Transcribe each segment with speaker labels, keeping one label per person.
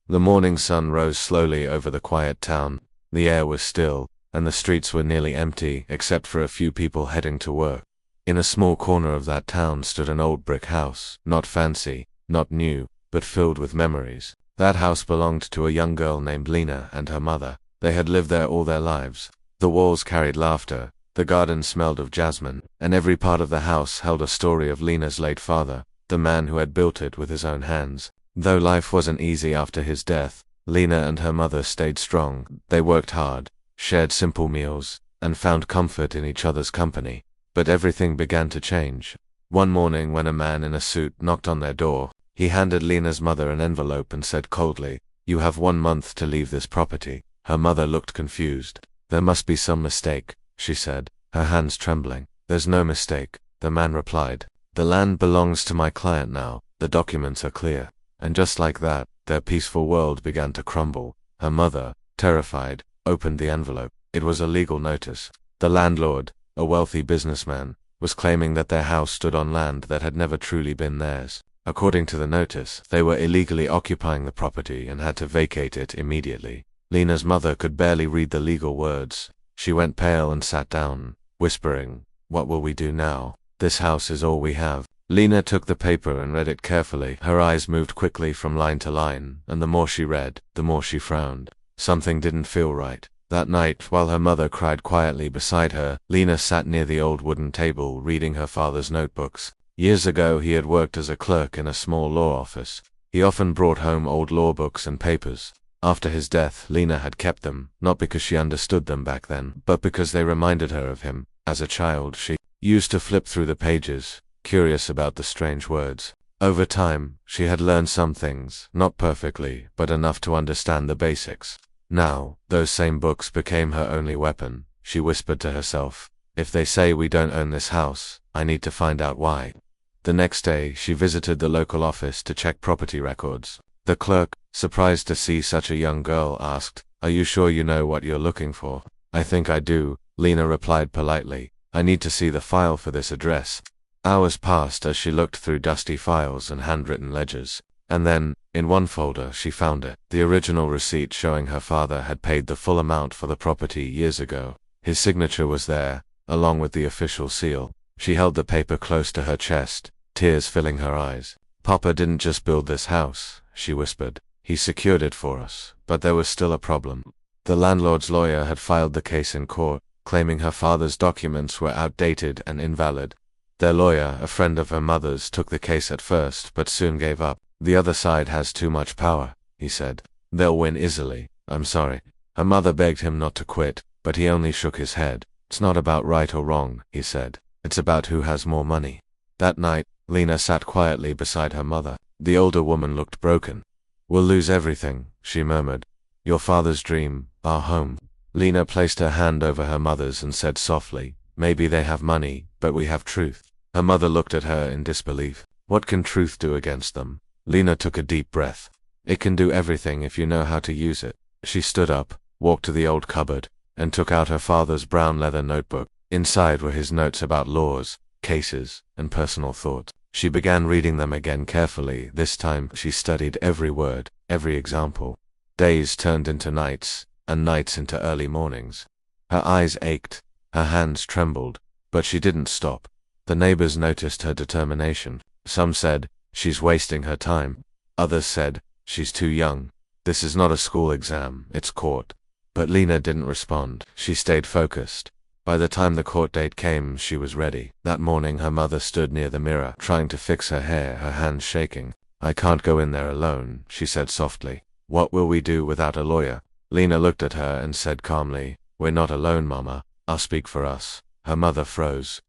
Speaker 1: The morning sun rose slowly over the quiet town. The air was still, and the streets were nearly empty except for a few people heading to work. In a small corner of that town stood an old brick house, not fancy, not new, but filled with memories. That house belonged to a young girl named Lena and her mother. They had lived there all their lives. The walls carried laughter, the garden smelled of jasmine, and every part of the house held a story of Lena's late father, the man who had built it with his own hands. Though life wasn't easy after his death, Lena and her mother stayed strong. They worked hard, shared simple meals, and found comfort in each other's company. But everything began to change. One morning when a man in a suit knocked on their door, he handed Lena's mother an envelope and said coldly, "You have 1 month to leave this property." Her mother looked confused. "There must be some mistake," she said, her hands trembling. "There's no mistake," the man replied. "The land belongs to my client now. The documents are clear." And just like that, their peaceful world began to crumble. Her mother, terrified, opened the envelope. It was a legal notice. The landlord, a wealthy businessman, was claiming that their house stood on land that had never truly been theirs. According to the notice, they were illegally occupying the property and had to vacate it immediately. Lena's mother could barely read the legal words. She went pale and sat down, whispering, "What will we do now? This house is all we have." Lena took the paper and read it carefully. Her eyes moved quickly from line to line, and the more she read, the more she frowned. Something didn't feel right. That night, while her mother cried quietly beside her, Lena sat near the old wooden table reading her father's notebooks. Years ago he had worked as a clerk in a small law office. He often brought home old law books and papers. After his death, Lena had kept them, not because she understood them back then, but because they reminded her of him. As a child, she used to flip through the pages, curious about the strange words. Over time, she had learned some things, not perfectly, but enough to understand the basics. Now, those same books became her only weapon. She whispered to herself, "If they say we don't own this house, I need to find out why." The next day, she visited the local office to check property records. The clerk, surprised to see such a young girl, asked, "Are you sure you know what you're looking for?" "I think I do," Lena replied politely. "I need to see the file for this address." Hours passed as she looked through dusty files and handwritten ledgers. And then, in one folder, she found it. The original receipt showing her father had paid the full amount for the property years ago. His signature was there, along with the official seal. She held the paper close to her chest, tears filling her eyes. "Papa didn't just build this house," she whispered. "He secured it for us, but there was still a problem." The landlord's lawyer had filed the case in court, claiming her father's documents were outdated and invalid. Their lawyer, a friend of her mother's, took the case at first, but soon gave up. "The other side has too much power," he said. "They'll win easily." "I'm sorry." Her mother begged him not to quit, but he only shook his head. "It's not about right or wrong," he said. "It's about who has more money." That night, Lena sat quietly beside her mother. The older woman looked broken. "We'll lose everything," she murmured. "Your father's dream, our home." Lena placed her hand over her mother's and said softly, "Maybe they have money, but we have truth." Her mother looked at her in disbelief. "What can truth do against them?" Lena took a deep breath. "It can do everything if you know how to use it." She stood up, walked to the old cupboard, and took out her father's brown leather notebook. Inside were his notes about laws, cases, and personal thoughts. She began reading them again carefully. This time she studied every word, every example. Days turned into nights, and nights into early mornings. Her eyes ached, her hands trembled, but she didn't stop. The neighbors noticed her determination. Some said, "She's wasting her time." Others said, "She's too young. This is not a school exam, it's court." But Lena didn't respond. She stayed focused. By the time the court date came, she was ready. That morning her mother stood near the mirror, trying to fix her hair, her hands shaking. "I can't go in there alone," she said softly. "What will we do without a lawyer?" Lena looked at her and said calmly, "We're not alone, Mama. I'll speak for us." Her mother froze.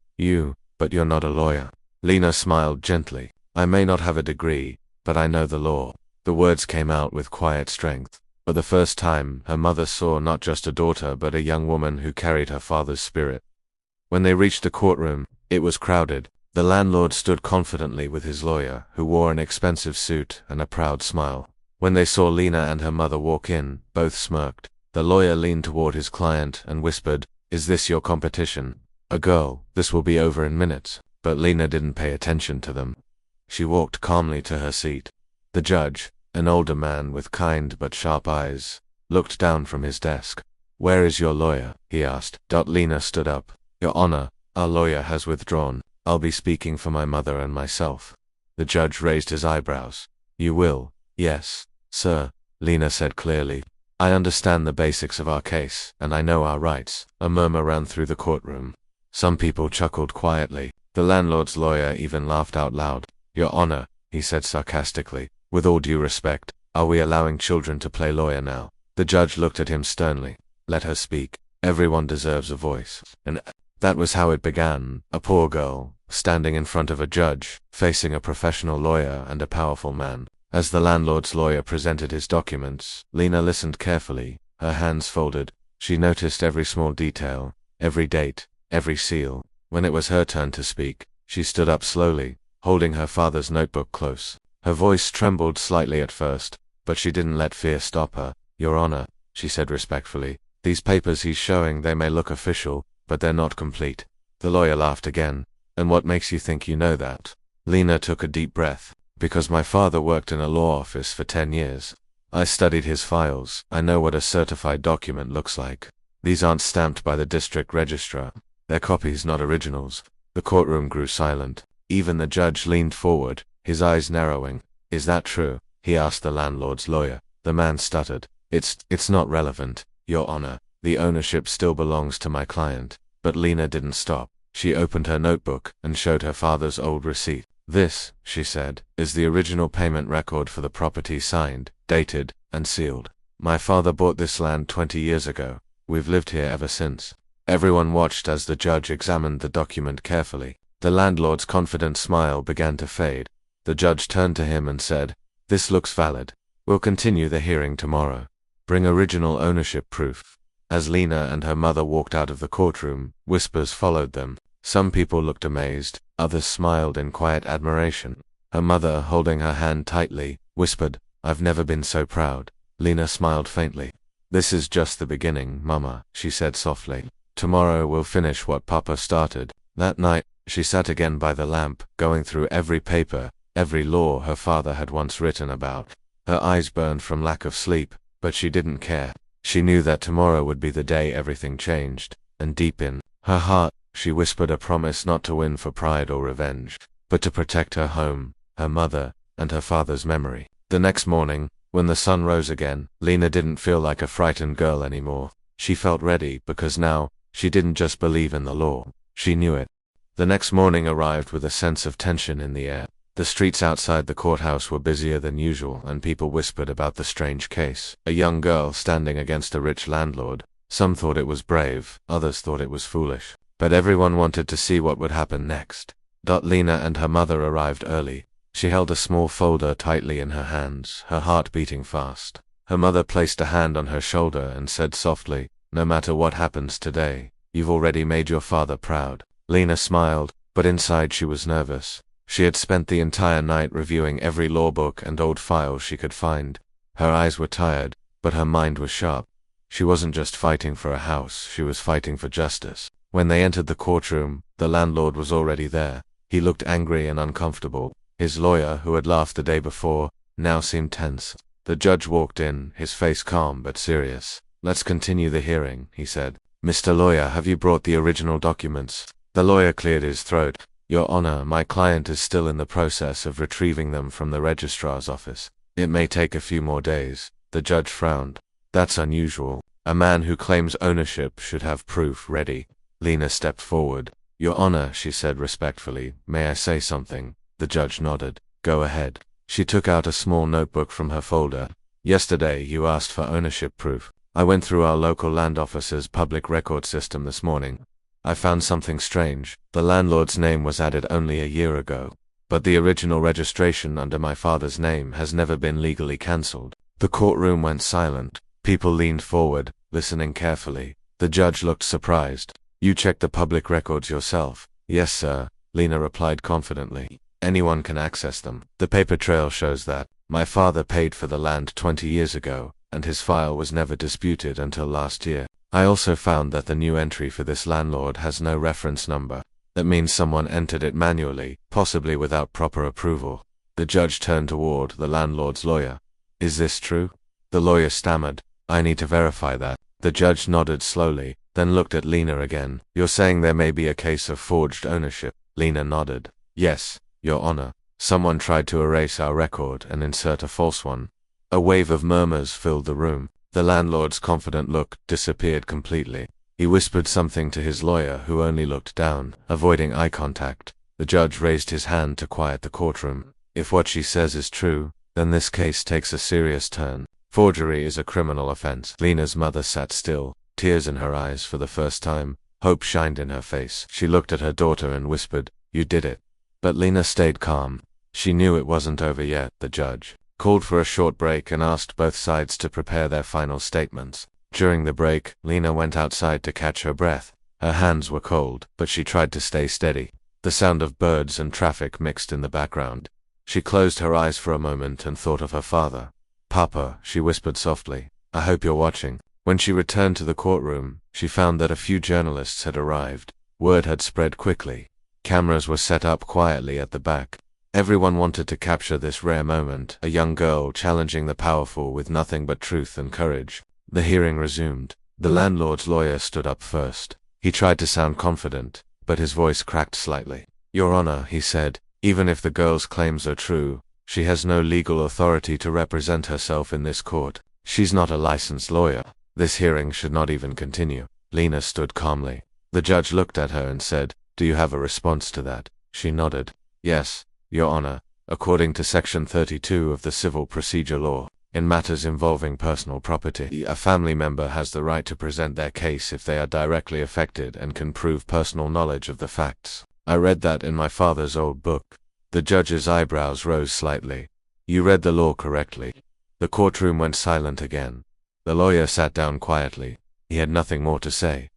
Speaker 1: But you're not a lawyer." Lena smiled gently. "I may not have a degree, but I know the law." The words came out with quiet strength. For the first time, her mother saw not just a daughter but a young woman who carried her father's spirit. When they reached the courtroom, it was crowded. The landlord stood confidently with his lawyer, who wore an expensive suit and a proud smile. When they saw Lena and her mother walk in, both smirked. The lawyer leaned toward his client and whispered, "Is this your competition?" "A girl, this will be over in minutes." But Lena didn't pay attention to them. She walked calmly to her seat. The judge, An older man with kind but sharp eyes looked down from his desk. "Where is your lawyer?" he asked. Lena stood up. "Your Honor, our lawyer has withdrawn. I'll be speaking for my mother and myself." The judge raised his eyebrows. "You will?" "Yes, sir," Lena said clearly. "I understand the basics of our case, and I know our rights." A murmur ran through the courtroom. Some people chuckled quietly. The landlord's lawyer even laughed out loud. "Your Honor," he said sarcastically, "with all due respect, are we allowing children to play lawyer now?" The judge looked at him sternly. "Let her speak. Everyone deserves a voice." And that was how it began. A poor girl, standing in front of a judge, facing a professional lawyer and a powerful man. As the landlord's lawyer presented his documents, Lena listened carefully, her hands folded. She noticed every small detail, every date, every seal. When it was her turn to speak, she stood up slowly, holding her father's notebook close. Her voice trembled slightly at first, but she didn't let fear stop her. "Your Honor," she said respectfully, "these papers he's showing, they may look official, but they're not complete." The lawyer laughed again. "And what makes you think you know that?" Lena took a deep breath. "Because my father worked in a law office for 10 years. I studied his files. I know what a certified document looks like. These aren't stamped by the district registrar. They're copies, not originals." The courtroom grew silent. Even the judge leaned forward, his eyes narrowing. "Is that true?" he asked the landlord's lawyer. The man stuttered. It's not relevant, Your Honor. The ownership still belongs to my client." But Lena didn't stop. She opened her notebook and showed her father's old receipt. "This," she said, "is the original payment record for the property, signed, dated, and sealed. My father bought this land 20 years ago. We've lived here ever since." Everyone watched as the judge examined the document carefully. The landlord's confident smile began to fade. The judge turned to him and said, "This looks valid. We'll continue the hearing tomorrow. Bring original ownership proof." As Lena and her mother walked out of the courtroom, whispers followed them. Some people looked amazed, others smiled in quiet admiration. Her mother, holding her hand tightly, whispered, "I've never been so proud." Lena smiled faintly. "This is just the beginning, Mama," she said softly. "Tomorrow we'll finish what Papa started." That night, she sat again by the lamp, going through every paper, every law her father had once written about. Her eyes burned from lack of sleep, but she didn't care. She knew that tomorrow would be the day everything changed, and deep in her heart, she whispered a promise not to win for pride or revenge, but to protect her home, her mother, and her father's memory. The next morning, when the sun rose again, Lena didn't feel like a frightened girl anymore. She felt ready, because now, she didn't just believe in the law, she knew it. The next morning arrived with a sense of tension in the air. The streets outside the courthouse were busier than usual, and people whispered about the strange case. A young girl standing against a rich landlord. Some thought it was brave, others thought it was foolish. But everyone wanted to see what would happen next. Lena and her mother arrived early. She held a small folder tightly in her hands, her heart beating fast. Her mother placed a hand on her shoulder and said softly, "No matter what happens today, you've already made your father proud." Lena smiled, but inside she was nervous. She had spent the entire night reviewing every law book and old file she could find. Her eyes were tired, but her mind was sharp. She wasn't just fighting for a house, she was fighting for justice. When they entered the courtroom, the landlord was already there. He looked angry and uncomfortable. His lawyer, who had laughed the day before, now seemed tense. The judge walked in, his face calm but serious. "Let's continue the hearing," he said. "Mr. Lawyer, have you brought the original documents?" The lawyer cleared his throat. "Your Honor, my client is still in the process of retrieving them from the registrar's office. It may take a few more days." The judge frowned. "That's unusual. A man who claims ownership should have proof ready." Lena stepped forward. "Your Honor," she said respectfully, "may I say something?" The judge nodded. "Go ahead." She took out a small notebook from her folder. "Yesterday, you asked for ownership proof. I went through our local land officer's public record system this morning. I found something strange. The landlord's name was added only a year ago, but the original registration under my father's name has never been legally cancelled." The courtroom went silent. People leaned forward, listening carefully. The judge looked surprised. "You checked the public records yourself?" "Yes, sir," Lena replied confidently. "Anyone can access them. The paper trail shows that my father paid for the land 20 years ago, and his file was never disputed until last year. I also found that the new entry for this landlord has no reference number. That means someone entered it manually, possibly without proper approval." The judge turned toward the landlord's lawyer. Is this true? The lawyer stammered. I need to verify that. The judge nodded slowly, then looked at Lena again. You're saying there may be a case of forged ownership? Lena nodded. Yes, Your Honor. Someone tried to erase our record and insert a false one. A wave of murmurs filled the room. The landlord's confident look disappeared completely. He whispered something to his lawyer, who only looked down, avoiding eye contact. The judge raised his hand to quiet the courtroom. If what she says is true, then this case takes a serious turn. Forgery is a criminal offense. Lena's mother sat still, tears in her eyes for the first time. Hope shined in her face. She looked at her daughter and whispered, "You did it." But Lena stayed calm. She knew it wasn't over yet. The judge called for a short break and asked both sides to prepare their final statements. During the break, Lena went outside to catch her breath. Her hands were cold, but she tried to stay steady. The sound of birds and traffic mixed in the background. She closed her eyes for a moment and thought of her father. "Papa," she whispered softly, "I hope you're watching." When she returned to the courtroom, she found that a few journalists had arrived. Word had spread quickly. Cameras were set up quietly at the back. Everyone wanted to capture this rare moment, a young girl challenging the powerful with nothing but truth and courage. The hearing resumed. The landlord's lawyer stood up first. He tried to sound confident, but his voice cracked slightly. "Your Honor," he said, "even if the girl's claims are true, she has no legal authority to represent herself in this court. She's not a licensed lawyer. This hearing should not even continue." Lena stood calmly. The judge looked at her and said, "Do you have a response to that?" She nodded. "Yes, Your Honor. According to Section 32 of the Civil Procedure Law, in matters involving personal property, a family member has the right to present their case if they are directly affected and can prove personal knowledge of the facts. I read that in my father's old book." The judge's eyebrows rose slightly. "You read the law correctly." The courtroom went silent again. The lawyer sat down quietly. He had nothing more to say.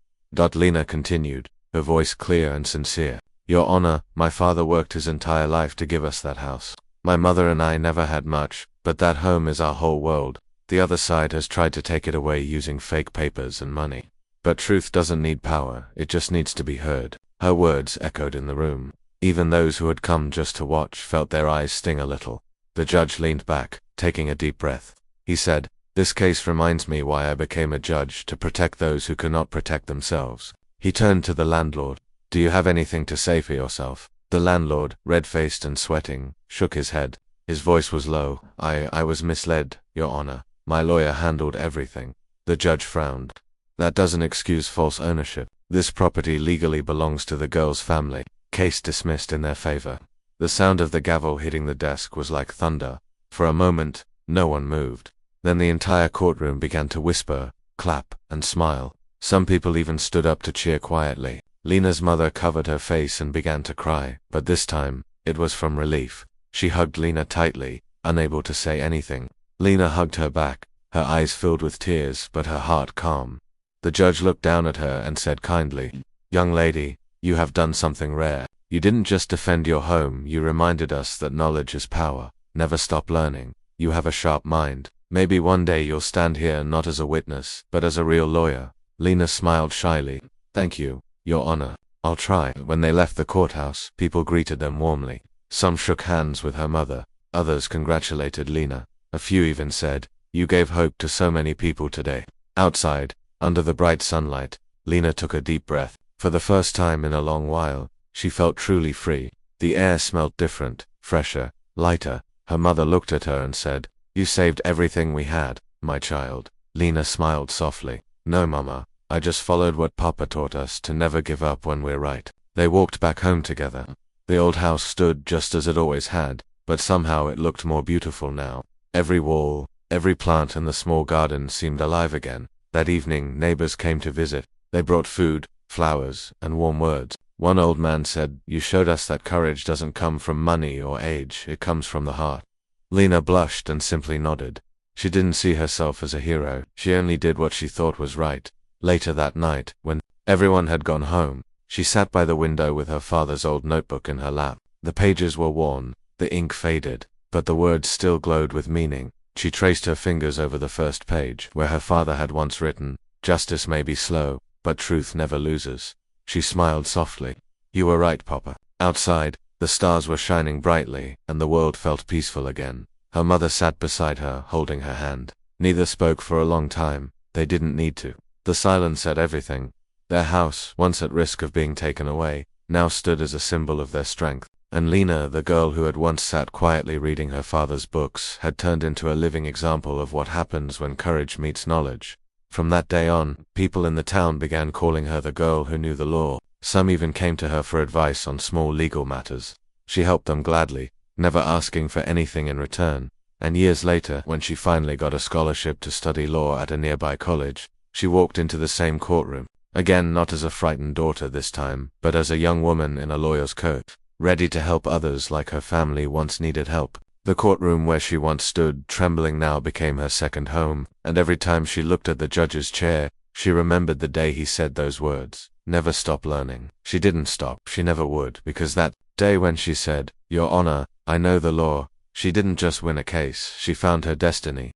Speaker 1: Lena continued, her voice clear and sincere. "Your Honor, my father worked his entire life to give us that house. My mother and I never had much, but that home is our whole world. The other side has tried to take it away using fake papers and money. But truth doesn't need power, it just needs to be heard." Her words echoed in the room. Even those who had come just to watch felt their eyes sting a little. The judge leaned back, taking a deep breath. He said, "This case reminds me why I became a judge, to protect those who cannot protect themselves." He turned to the landlord. "Do you have anything to say for yourself?" The landlord, red-faced and sweating, shook his head. His voice was low. I was misled, Your Honor. My lawyer handled everything." The judge frowned. "That doesn't excuse false ownership. This property legally belongs to the girl's family. Case dismissed in their favor." The sound of the gavel hitting the desk was like thunder. For a moment, no one moved. Then the entire courtroom began to whisper, clap, and smile. Some people even stood up to cheer quietly. Lena's mother covered her face and began to cry, but this time, it was from relief. She hugged Lena tightly, unable to say anything. Lena hugged her back, her eyes filled with tears but her heart calm. The judge looked down at her and said kindly, "Young lady, you have done something rare. You didn't just defend your home, you reminded us that knowledge is power. Never stop learning. You have a sharp mind. Maybe one day you'll stand here not as a witness, but as a real lawyer." Lena smiled shyly. "Thank you, Your Honor. I'll try." When they left the courthouse, people greeted them warmly. Some shook hands with her mother. Others congratulated Lena. A few even said, "You gave hope to so many people today." Outside, under the bright sunlight, Lena took a deep breath. For the first time in a long while, she felt truly free. The air smelled different, fresher, lighter. Her mother looked at her and said, "You saved everything we had, my child." Lena smiled softly. "No, Mama. I just followed what Papa taught us, to never give up when we're right." They walked back home together. The old house stood just as it always had, but somehow it looked more beautiful now. Every wall, every plant in the small garden seemed alive again. That evening, neighbors came to visit. They brought food, flowers, and warm words. One old man said, "You showed us that courage doesn't come from money or age, it comes from the heart." Lena blushed and simply nodded. She didn't see herself as a hero, she only did what she thought was right. Later that night, when everyone had gone home, she sat by the window with her father's old notebook in her lap. The pages were worn, the ink faded, but the words still glowed with meaning. She traced her fingers over the first page, where her father had once written, "Justice may be slow, but truth never loses." She smiled softly. "You were right, Papa." Outside, the stars were shining brightly, and the world felt peaceful again. Her mother sat beside her, holding her hand. Neither spoke for a long time. They didn't need to. The silence said everything. Their house, once at risk of being taken away, now stood as a symbol of their strength. And Lena, the girl who had once sat quietly reading her father's books, had turned into a living example of what happens when courage meets knowledge. From that day on, people in the town began calling her the girl who knew the law. Some even came to her for advice on small legal matters. She helped them gladly, never asking for anything in return. And years later, when she finally got a scholarship to study law at a nearby college, she walked into the same courtroom. Again, not as a frightened daughter this time, but as a young woman in a lawyer's coat, ready to help others like her family once needed help. The courtroom where she once stood, trembling, now became her second home, and every time she looked at the judge's chair, she remembered the day he said those words, "Never stop learning." She didn't stop, she never would, because that day when she said, "Your Honor, I know the law," she didn't just win a case, she found her destiny.